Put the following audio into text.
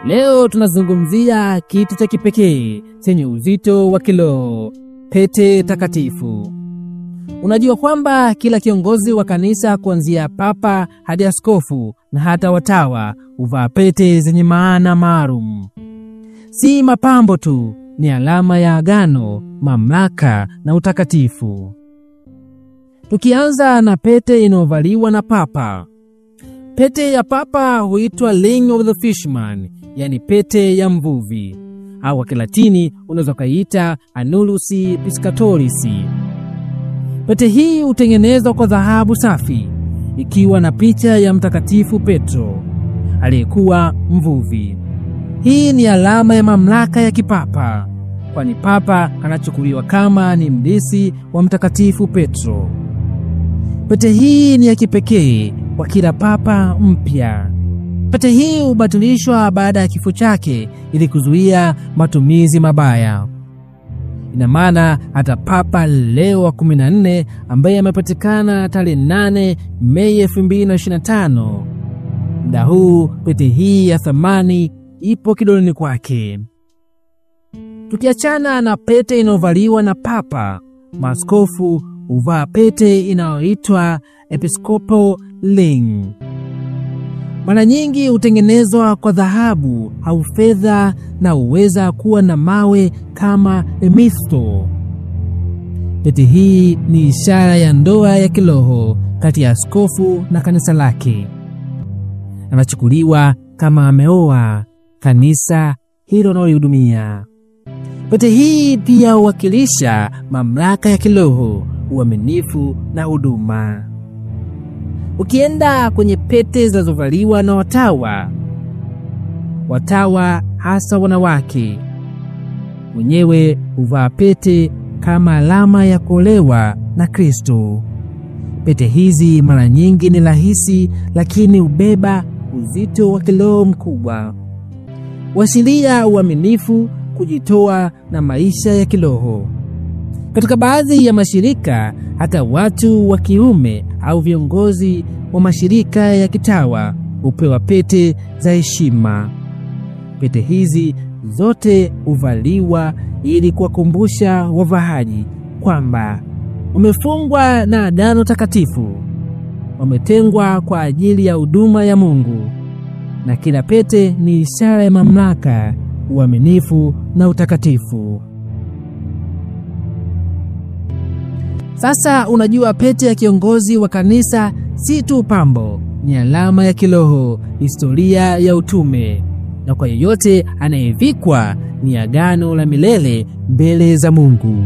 Leo tunazungumzia kitu cha kipekee chenye uzito wa kiroho, pete takatifu. Unajua kwamba kila kiongozi wa kanisa kuanzia papa hadi askofu na hata watawa huvaa pete zenye maana maalum. Si mapambo tu, ni alama ya agano, mamlaka na utakatifu. Tukianza na pete inayovaliwa na papa. Pete ya papa huitwa Ring of the Fisherman, yani pete ya mvuvi, au kwa Kilatini unaweza kuita Annulus Piscatoris. Pete hii hutengenezwa kwa dhahabu safi, ikiwa na picha ya Mtakatifu Petro aliyekuwa mvuvi. Hii ni alama ya mamlaka ya kipapa, kwani papa anachukuliwa kama ni mlisi wa Mtakatifu Petro. Pete hii ni ya kipekee kwa kila papa mpya. Pete hii hubatilishwa baada ya kifo chake ili kuzuia matumizi mabaya. Ina maana hata Papa Leo wa 14 ambaye amepatikana tarehe 8 Mei 2025, muda huu pete hii ya thamani ipo kidoleni kwake. Tukiachana na pete inayovaliwa na papa, maaskofu huvaa pete inayoitwa Episcopal Ring. Mara nyingi hutengenezwa kwa dhahabu au fedha na huweza kuwa na mawe kama amethyst. Pete hii ni ishara ya ndoa ya kiroho kati ya askofu na kanisa lake. Anachukuliwa kama ameoa kanisa hilo analolihudumia. Pete hii pia huwakilisha mamlaka ya kiroho, uaminifu na huduma. Ukienda kwenye pete zinazovaliwa na watawa hasa wanawake wenyewe huvaa pete kama alama ya kuolewa na Kristo. Pete hizi mara nyingi ni rahisi, lakini hubeba uzito wa kiroho mkubwa, huashiria uaminifu, kujitoa na maisha ya kiroho. Katika baadhi ya mashirika, hata watu wa kiume au viongozi wa mashirika ya kitawa hupewa pete za heshima. Pete hizi zote huvaliwa ili kuwakumbusha wavaaji kwamba wamefungwa na agano takatifu, wametengwa kwa ajili ya huduma ya Mungu, na kila pete ni ishara ya mamlaka, uaminifu na utakatifu. Sasa unajua pete ya kiongozi wa kanisa si tu pambo, ni alama ya kiroho, historia ya utume, na kwa yeyote anayevikwa ni agano la milele mbele za Mungu.